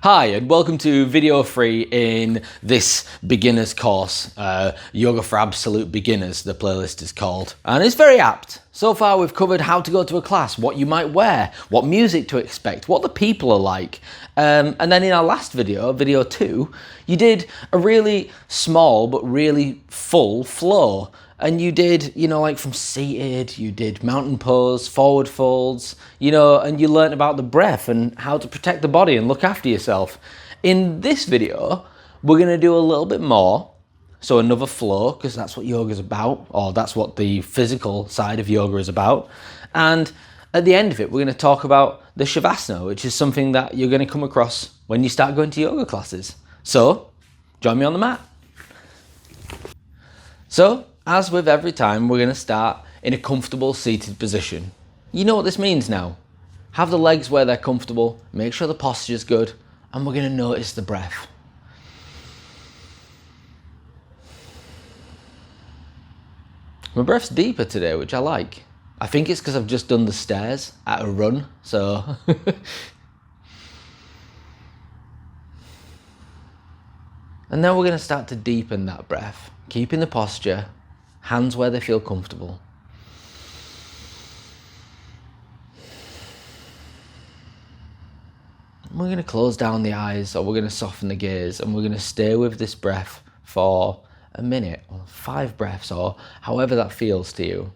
Hi and welcome to video 3 in this beginner's course, Yoga for Absolute Beginners, the playlist is called. And it's very apt. So far we've covered how to go to a class, what you might wear, what music to expect, what the people are like. And then in our last video, video 2, you did a really small but really full flow. And you did, like from seated, you did mountain pose, forward folds, and you learned about the breath and how to protect the body and look after yourself. In this video, we're going to do a little bit more. So another flow, because that's what yoga is about, or that's what the physical side of yoga is about. And at the end of it, we're going to talk about the Savasana, which is something that you're going to come across when you start going to yoga classes. So, join me on the mat. So, as with every time, we're going to start in a comfortable seated position. You know what this means now. Have the legs where they're comfortable, make sure the posture's good, and we're going to notice the breath. My breath's deeper today, which I like. I think it's because I've just done the stairs at a run, so... And now we're going to start to deepen that breath, keeping the posture, hands where they feel comfortable. We're going to close down the eyes, or we're going to soften the gaze, and we're going to stay with this breath for a minute, or 5 breaths, or however that feels to you.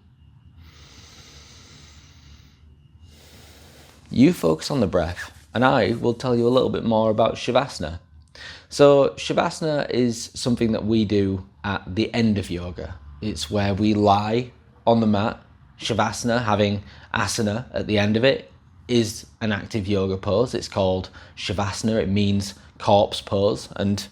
You focus on the breath, and I will tell you a little bit more about Savasana. So Savasana is something that we do at the end of yoga. It's where we lie on the mat. Savasana, having asana at the end of it, is an active yoga pose. It's called Savasana. It means corpse pose, and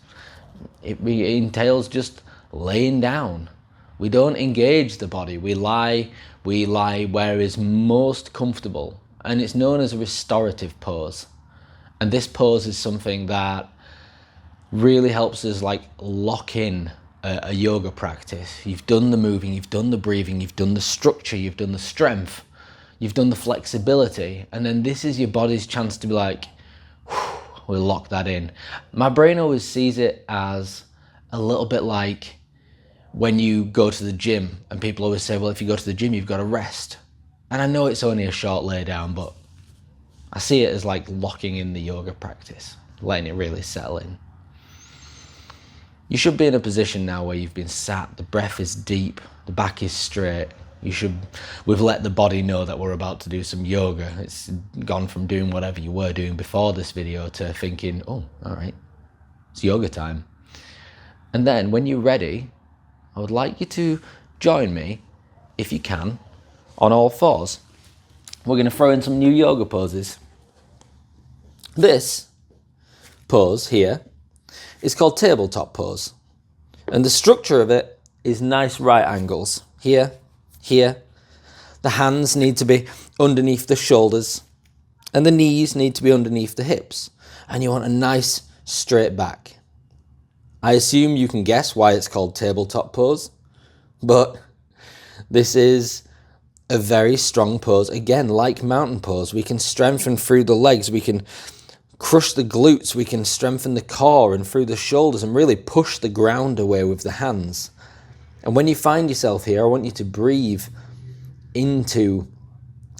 it entails just laying down. We don't engage the body. We lie where is most comfortable, and it's known as a restorative pose. And this pose is something that really helps us lock in a yoga practice. You've done the moving, you've done the breathing, you've done the structure, you've done the strength, you've done the flexibility, and then this is your body's chance to be like, we'll lock that in. My brain always sees it as a little bit like when you go to the gym, and people always say, well, if you go to the gym, you've got to rest. And I know it's only a short lay down, but I see it as like locking in the yoga practice, letting it really settle in. You should be in a position now where you've been sat, the breath is deep, the back is straight. We've let the body know that we're about to do some yoga. It's gone from doing whatever you were doing before this video to thinking, oh, all right, it's yoga time. And then when you're ready, I would like you to join me, if you can, on all fours. We're going to throw in some new yoga poses. This pose here is called tabletop pose. And the structure of it is nice right angles. Here, here. The hands need to be underneath the shoulders, and the knees need to be underneath the hips. And you want a nice straight back. I assume you can guess why it's called tabletop pose, but this is a very strong pose. Again, like mountain pose, we can strengthen through the legs, we can crush the glutes, we can strengthen the core and through the shoulders and really push the ground away with the hands. And when you find yourself here, I want you to breathe into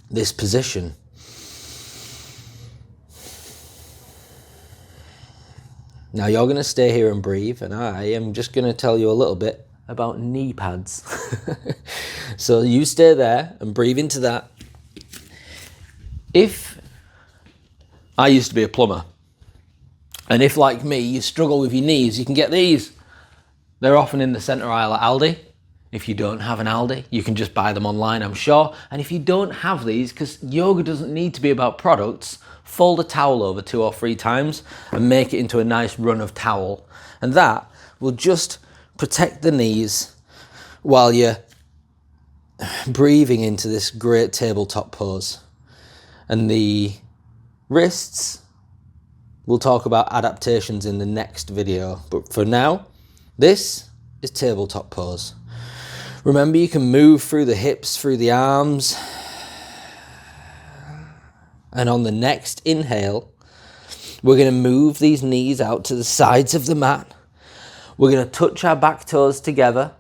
this position. Now you're going to stay here and breathe, and I am just going to tell you a little bit about knee pads. So you stay there and breathe into that. I used to be a plumber, and if, like me, you struggle with your knees, you can get these. They're often in the centre aisle at Aldi. If you don't have an Aldi, you can just buy them online, I'm sure. And if you don't have these, because yoga doesn't need to be about products, fold a towel over 2 or 3 times and make it into a nice run of towel. And that will just protect the knees while you're breathing into this great tabletop pose. And the wrists, we'll talk about adaptations in the next video, but for now, this is tabletop pose. Remember, you can move through the hips, through the arms, and on the next inhale, We're going to move these knees out to the sides of the mat. We're going to touch our back toes together.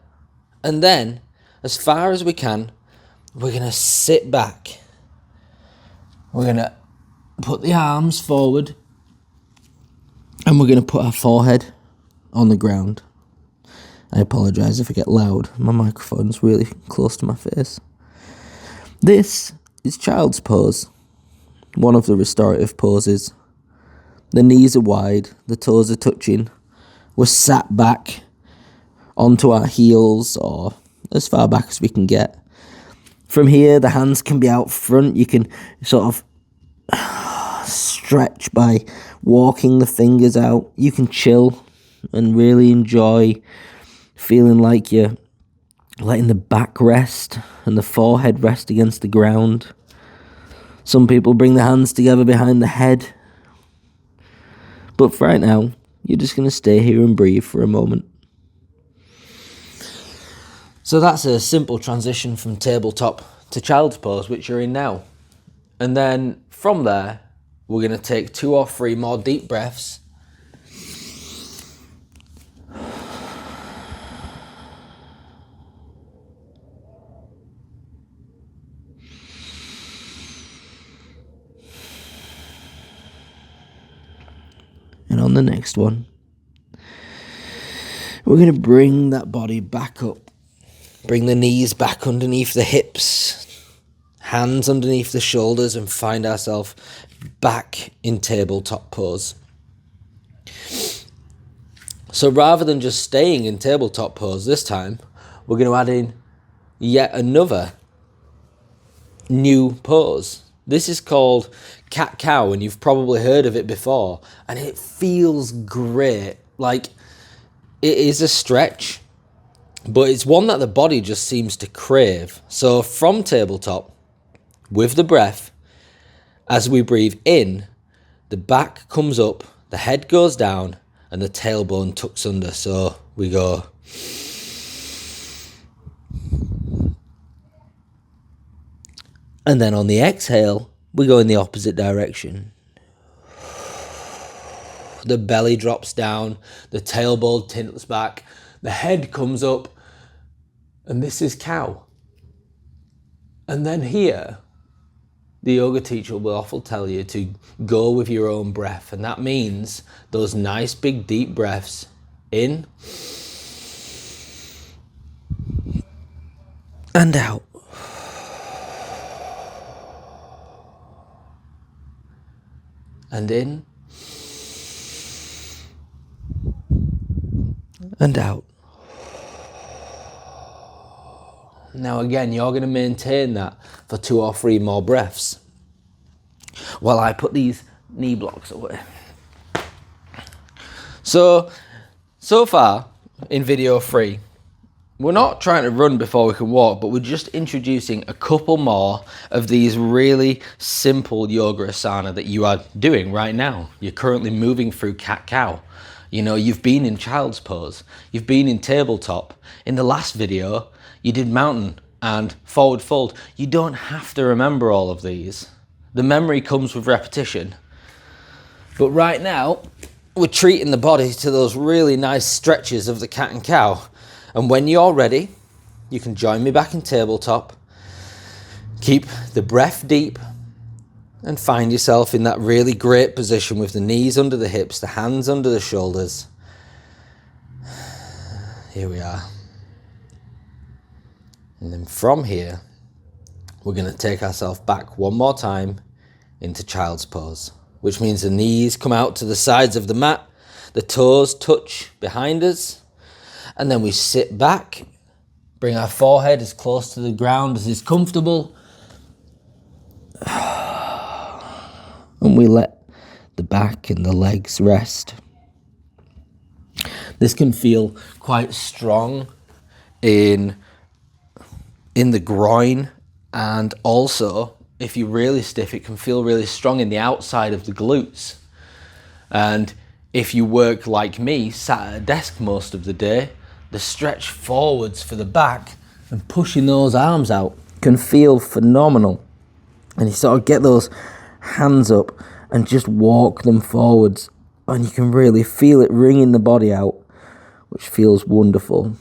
And then, as far as we can, we're going to sit back. We're going to put the arms forward. And we're going to put our forehead on the ground. I apologise if I get loud. My microphone's really close to my face. This is child's pose. One of the restorative poses. The knees are wide, the toes are touching. We're sat back onto our heels or as far back as we can get. From here, the hands can be out front. You can sort of stretch by walking the fingers out. You can chill and really enjoy feeling like you're letting the back rest and the forehead rest against the ground. Some people bring the hands together behind the head. But for right now, you're just going to stay here and breathe for a moment. So that's a simple transition from tabletop to child's pose, which you're in now. And then from there, we're going to take 2 or 3 more deep breaths. And on the next one, we're going to bring that body back up. Bring the knees back underneath the hips, hands underneath the shoulders, and find ourselves back in tabletop pose. So rather than just staying in tabletop pose this time, we're going to add in yet another new pose. This is called cat-cow, and you've probably heard of it before, and it feels great. Like, it is a stretch, but it's one that the body just seems to crave. So from tabletop, with the breath, as we breathe in, the back comes up, the head goes down, and the tailbone tucks under. So we go. And then on the exhale, we go in the opposite direction. The belly drops down, the tailbone tilts back, the head comes up, and this is cow. And then here, the yoga teacher will often tell you to go with your own breath. And that means those nice big deep breaths in and out. And in and out. Now again, you're going to maintain that for 2 or 3 more breaths while I put these knee blocks away. So far in video 3, we're not trying to run before we can walk, but we're just introducing a couple more of these really simple yoga asana that you are doing right now. You're currently moving through cat-cow. You know, you've been in child's pose. You've been in tabletop. In the last video, you did mountain and forward fold. You don't have to remember all of these. The memory comes with repetition. But right now, we're treating the body to those really nice stretches of the cat and cow. And when you're ready, you can join me back in tabletop. Keep the breath deep and find yourself in that really great position with the knees under the hips, the hands under the shoulders. Here we are. And then from here, we're going to take ourselves back one more time into child's pose, which means the knees come out to the sides of the mat, the toes touch behind us, and then we sit back, bring our forehead as close to the ground as is comfortable, and we let the back and the legs rest. This can feel quite strong in the groin, and also if you're really stiff, it can feel really strong in the outside of the glutes. And if you work like me, sat at a desk most of the day, the stretch forwards for the back and pushing those arms out can feel phenomenal. And you sort of get those hands up and just walk them forwards. And you can really feel it wringing the body out, which feels wonderful.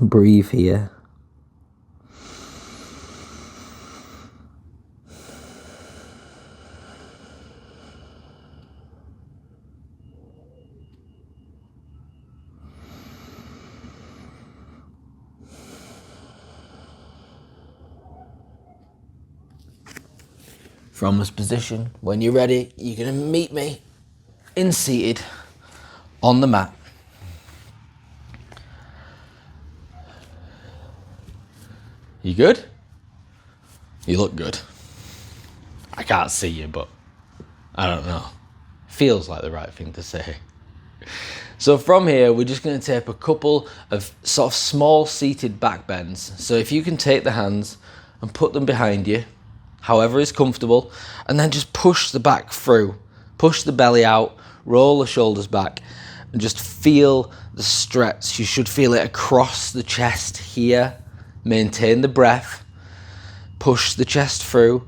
Breathe here. From this position, when you're ready, you're going to meet me in seated on the mat. You good? You look good. I can't see you, but I don't know. Feels like the right thing to say. So from here, we're just going to take a couple of sort of small seated back bends. So if you can take the hands and put them behind you, however is comfortable, and then just push the back through. Push the belly out, roll the shoulders back, and just feel the stretch. You should feel it across the chest here. Maintain the breath. Push the chest through.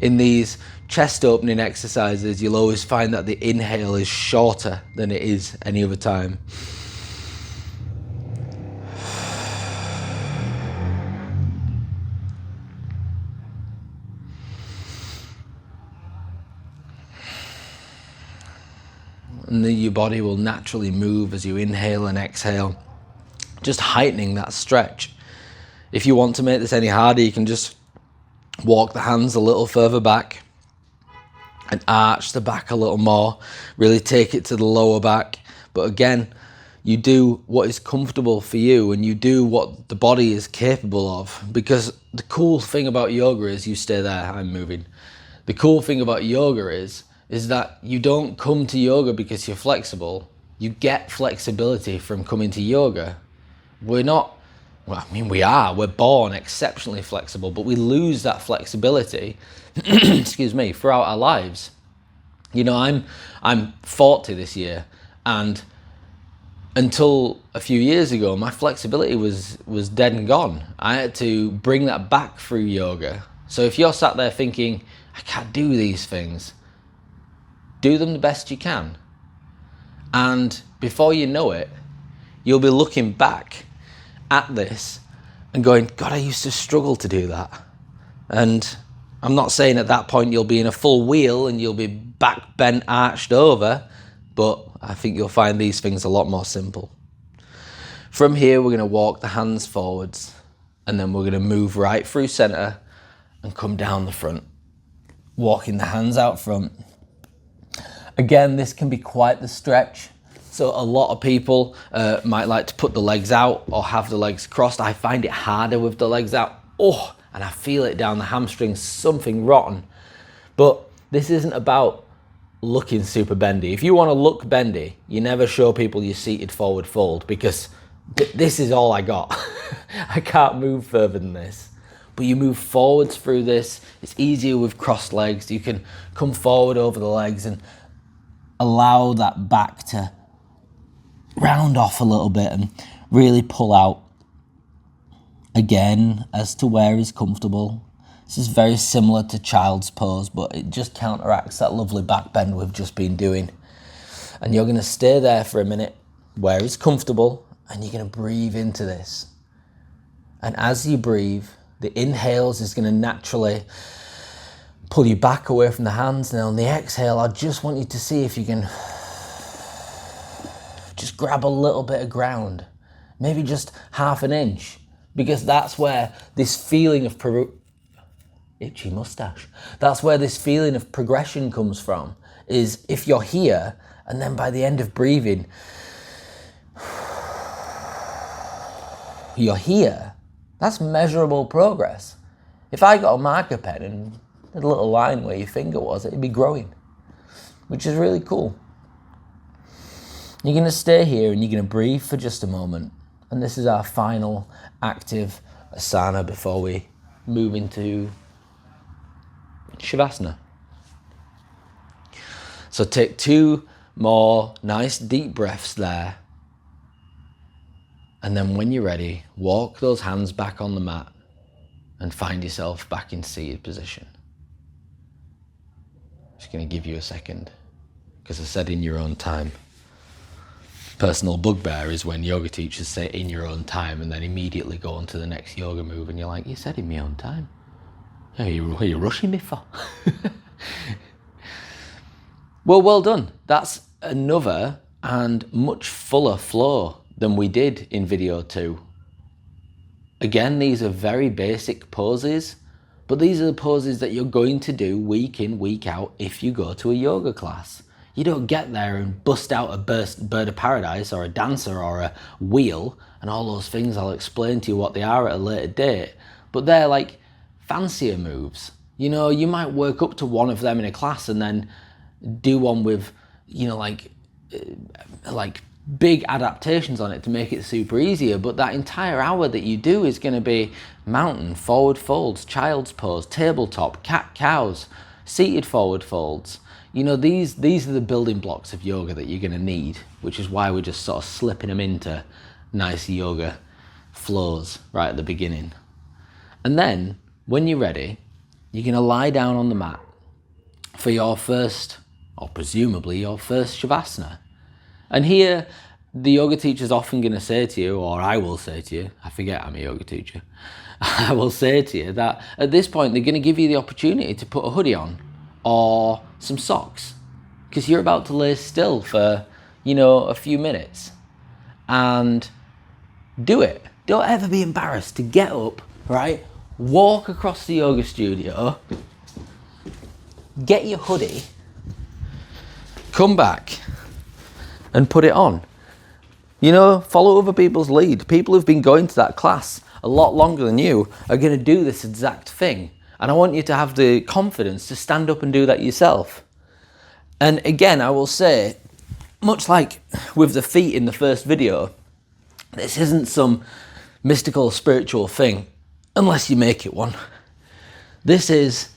In these chest opening exercises, you'll always find that the inhale is shorter than it is any other time. And then your body will naturally move as you inhale and exhale, just heightening that stretch. If you want to make this any harder, you can just walk the hands a little further back and arch the back a little more, really take it to the lower back. But again, you do what is comfortable for you and you do what the body is capable of, because the cool thing about yoga is, you stay there, I'm moving. The cool thing about yoga is that you don't come to yoga because you're flexible. You get flexibility from coming to yoga. We're not, well, I mean, we're born exceptionally flexible, but we lose that flexibility, excuse me, throughout our lives. You know, I'm 40 this year, and until a few years ago, my flexibility was dead and gone. I had to bring that back through yoga. So if you're sat there thinking, I can't do these things, do them the best you can. And before you know it, you'll be looking back at this and going, God, I used to struggle to do that. And I'm not saying at that point you'll be in a full wheel and you'll be back bent, arched over, but I think you'll find these things a lot more simple. From here, we're going to walk the hands forwards, and then we're going to move right through center and come down the front, walking the hands out front. Again, this can be quite the stretch. So a lot of people might like to put the legs out or have the legs crossed. I find it harder with the legs out. Oh, and I feel it down the hamstrings, something rotten. But this isn't about looking super bendy. If you want to look bendy, you never show people your seated forward fold, because this is all I got. I can't move further than this. But you move forwards through this. It's easier with crossed legs. You can come forward over the legs and allow that back to round off a little bit and really pull out again as to where is comfortable. This is very similar to child's pose, but it just counteracts that lovely back bend we've just been doing. And you're going to stay there for a minute where it's comfortable, and you're going to breathe into this. And as you breathe, the inhales is going to naturally pull you back away from the hands. Now on the exhale, I just want you to see if you can just grab a little bit of ground, maybe just half an inch, because that's where this feeling of itchy mustache. That's where this feeling of progression comes from, is if you're here and then by the end of breathing, you're here, that's measurable progress. If I got a marker pen and did a little line where your finger was, it'd be growing, which is really cool. You're going to stay here and you're going to breathe for just a moment. And this is our final active asana before we move into Savasana. So take 2 more nice deep breaths there. And then when you're ready, walk those hands back on the mat. and find yourself back in seated position. Just going to give you a second, because I said in your own time. Personal bugbear is when yoga teachers say in your own time and then immediately go on to the next yoga move, and you're like, you said in my own time. What are you rushing me for? Well done. That's another and much fuller flow than we did in video 2. Again, these are very basic poses, but these are the poses that you're going to do week in, week out if you go to a yoga class. You don't get there and bust out a bird of paradise or a dancer or a wheel and all those things. I'll explain to you what they are at a later date, but they're like fancier moves. You know, you might work up to one of them in a class and then do one with, you know, like big adaptations on it to make it super easier, but that entire hour that you do is going to be mountain, forward folds, child's pose, tabletop, cat cows, seated forward folds. You know, these are the building blocks of yoga that you're going to need, which is why we're just sort of slipping them into nice yoga flows right at the beginning. And then when you're ready, you're going to lie down on the mat for your first, or presumably your first Savasana. And here, the yoga teacher's often going to say to you, or I will say to you, I forget I'm a yoga teacher, I will say to you that at this point they're going to give you the opportunity to put a hoodie on or some socks, because you're about to lay still for, you know, a few minutes. And do it. Don't ever be embarrassed to get up, right? Walk across the yoga studio, get your hoodie, come back and put it on. You know, follow other people's lead. People who've been going to that class a lot longer than you are going to do this exact thing. And I want you to have the confidence to stand up and do that yourself. And again, I will say, much like with the feet in the first video, this isn't some mystical spiritual thing, unless you make it one. This is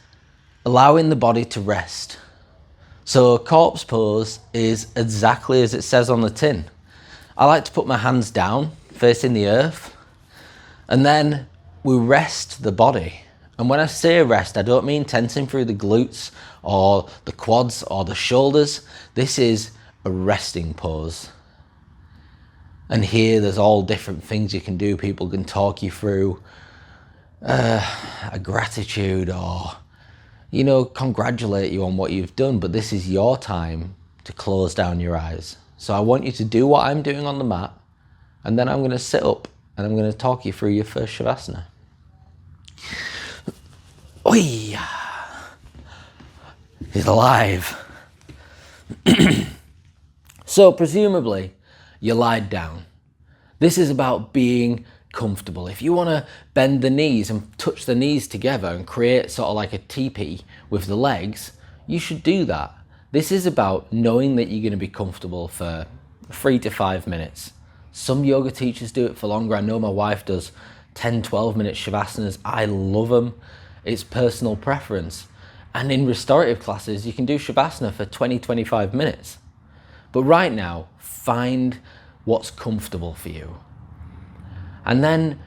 allowing the body to rest. So corpse pose is exactly as it says on the tin. I like to put my hands down, facing the earth, and then we rest the body. And when I say rest, I don't mean tensing through the glutes or the quads or the shoulders. This is a resting pose. And here there's all different things you can do. People can talk you through a gratitude or, you know, congratulate you on what you've done. But this is your time to close down your eyes. So I want you to do what I'm doing on the mat, and then I'm going to sit up and I'm going to talk you through your first Savasana. Oi! He's alive. So presumably you lied down. This is about being comfortable. If you want to bend the knees and touch the knees together and create sort of like a teepee with the legs, you should do that. This is about knowing that you're going to be comfortable for 3 to 5 minutes. Some yoga teachers do it for longer. I know my wife does 10, 12 minute Savasanas. I love them. It's personal preference. And in restorative classes, you can do Shavasana for 20, 25 minutes. But right now, find what's comfortable for you. And then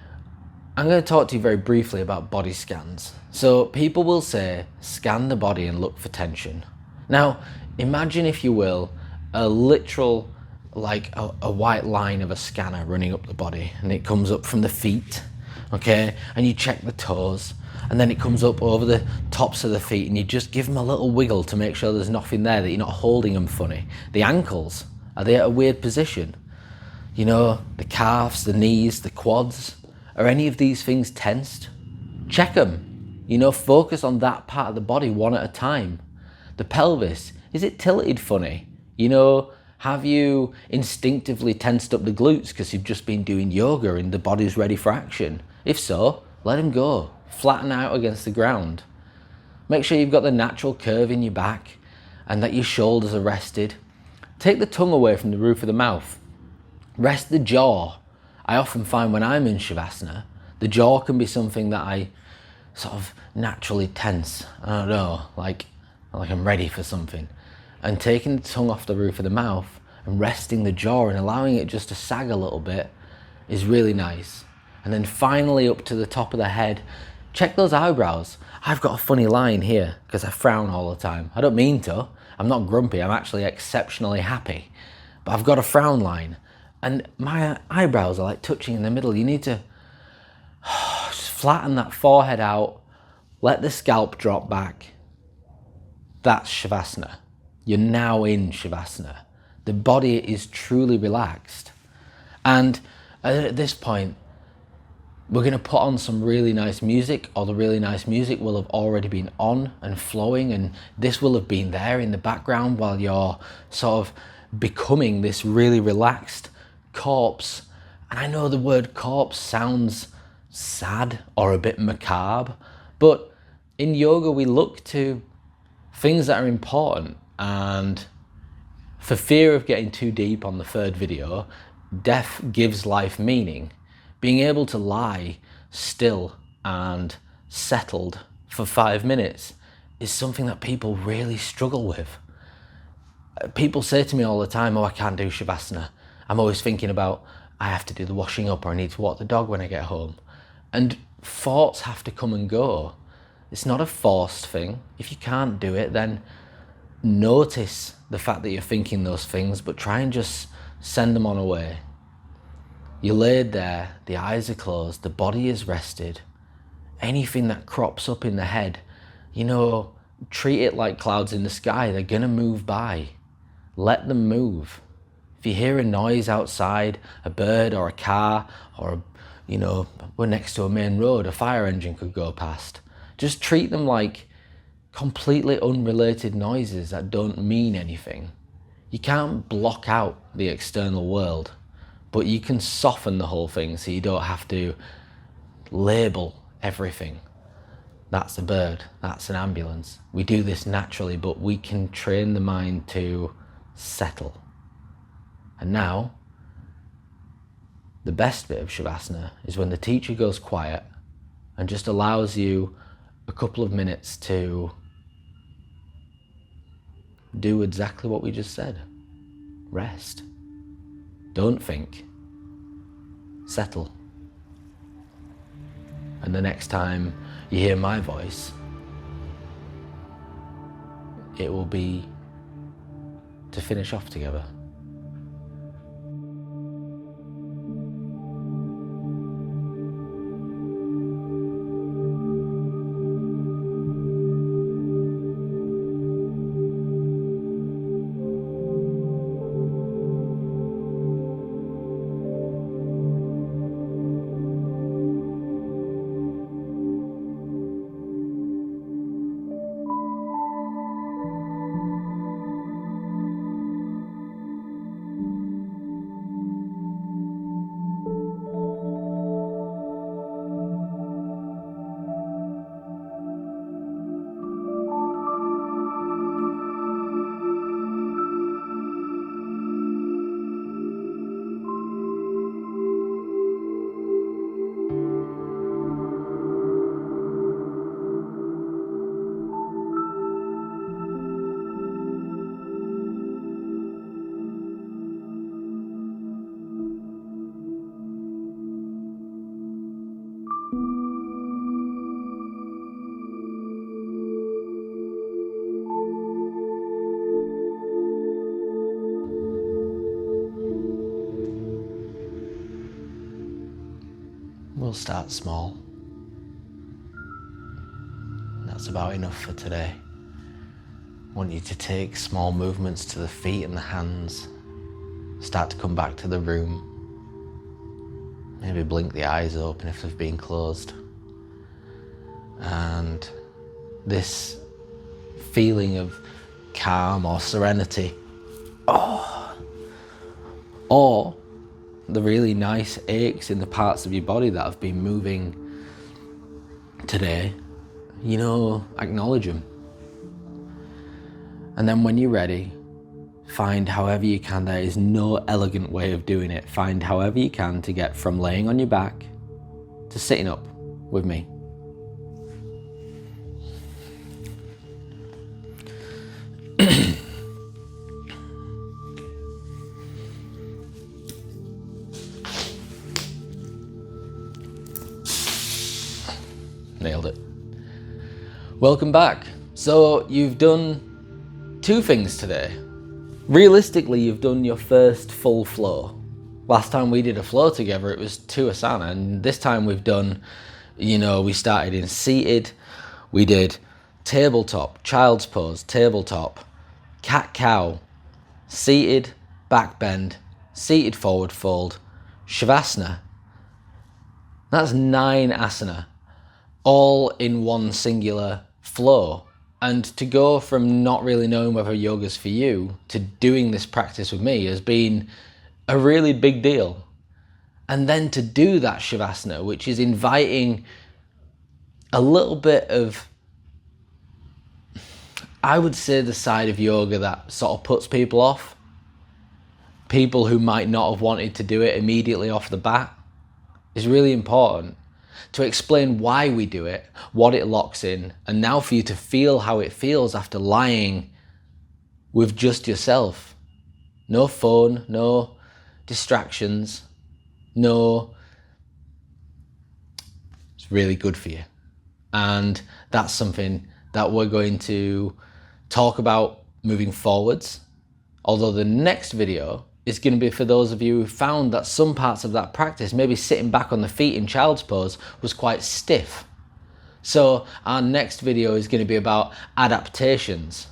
I'm going to talk to you very briefly about body scans. So people will say, scan the body and look for tension. Now, imagine, if you will, a literal, like a white line of a scanner running up the body, and it comes up from the feet, okay? And you check the toes, and then it comes up over the tops of the feet, and you just give them a little wiggle to make sure there's nothing there, that you're not holding them funny. The ankles, are they at a weird position? You know, the calves, the knees, the quads, are any of these things tensed? Check them. You know, focus on that part of the body one at a time. The pelvis, is it tilted funny? You know, have you instinctively tensed up the glutes because you've just been doing yoga and the body's ready for action? If so, let them go. Flatten out against the ground. Make sure you've got the natural curve in your back and that your shoulders are rested. Take the tongue away from the roof of the mouth. Rest the jaw. I often find when I'm in Shavasana, the jaw can be something that I sort of naturally tense. I don't know, like I'm ready for something. And taking the tongue off the roof of the mouth and resting the jaw and allowing it just to sag a little bit is really nice. And then finally up to the top of the head, Check those eyebrows. I've got a funny line here because I frown all the time. I don't mean to. I'm not grumpy. I'm actually exceptionally happy. But I've got a frown line. And my eyebrows are like touching in the middle. You need to just flatten that forehead out. Let the scalp drop back. That's Savasana. You're now in Savasana. The body is truly relaxed. And at this point, we're going to put on some really nice music, or the really nice music will have already been on and flowing, and this will have been there in the background while you're sort of becoming this really relaxed corpse. And I know the word corpse sounds sad or a bit macabre, but in yoga we look to things that are important, and for fear of getting too deep on the third video, death gives life meaning. Being able to lie still and settled for 5 minutes is something that people really struggle with. People say to me all the time, oh, I can't do Savasana. I'm always thinking about, I have to do the washing up, or I need to walk the dog when I get home. And thoughts have to come and go. It's not a forced thing. If you can't do it, then notice the fact that you're thinking those things, but try and just send them on away. You're laid there, the eyes are closed, the body is rested. Anything that crops up in the head, treat it like clouds in the sky. They're gonna move by. Let them move. If you hear a noise outside, a bird or a car, or we're next to a main road, a fire engine could go past. Just treat them like completely unrelated noises that don't mean anything. You can't block out the external world, but you can soften the whole thing so you don't have to label everything. That's a bird, that's an ambulance. We do this naturally, but we can train the mind to settle. And now, the best bit of Savasana is when the teacher goes quiet and just allows you a couple of minutes to do exactly what we just said. Rest. Don't think. Settle. And the next time you hear my voice, it will be to finish off together. We'll start small. That's about enough for today. I want you to take small movements to the feet and the hands. Start to come back to the room. Maybe blink the eyes open if they've been closed. And this feeling of calm or serenity, or the really nice aches in the parts of your body that have been moving today, acknowledge them. And then when you're ready, find however you can. There is no elegant way of doing it. Find however you can to get from laying on your back to sitting up with me. Nailed it. Welcome back. So you've done 2 things today. Realistically, you've done your first full flow. Last time we did a flow together, it was 2 asana, and this time we've done, we started in seated, we did tabletop, child's pose, tabletop, cat-cow, seated, back bend, seated forward fold, Savasana. That's 9 asana, all in one singular flow. And to go from not really knowing whether yoga's for you to doing this practice with me has been a really big deal. And then to do that Savasana, which is inviting a little bit of, I would say, the side of yoga that sort of puts people off. People who might not have wanted to do it immediately off the bat, is really important. To explain why we do it, what it locks in, and now for you to feel how it feels after lying with just yourself. No phone, no distractions, it's really good for you. And that's something that we're going to talk about moving forwards. Although the next video is going to be for those of you who found that some parts of that practice, maybe sitting back on the feet in child's pose, was quite stiff. So our next video is going to be about adaptations.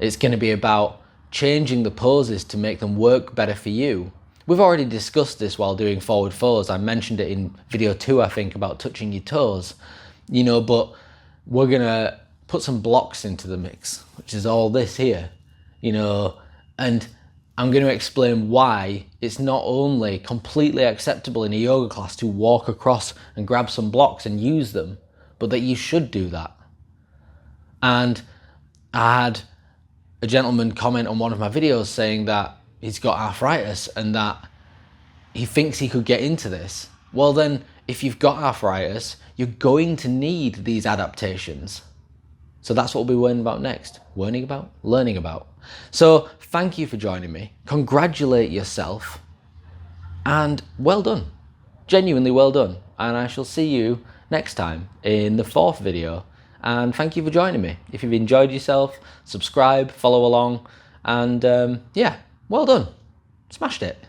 It's going to be about changing the poses to make them work better for you. We've already discussed this while doing forward folds. I mentioned it in video 2, I think, about touching your toes. But we're going to put some blocks into the mix, which is all this here, and I'm going to explain why it's not only completely acceptable in a yoga class to walk across and grab some blocks and use them, but that you should do that. And I had a gentleman comment on one of my videos saying that he's got arthritis and that he thinks he could get into this. Well then, if you've got arthritis, you're going to need these adaptations. So that's what we'll be learning about next. Learning about. So thank you for joining me. Congratulate yourself. And well done. Genuinely well done. And I shall see you next time in the 4th video. And thank you for joining me. If you've enjoyed yourself, subscribe, follow along. And well done. Smashed it.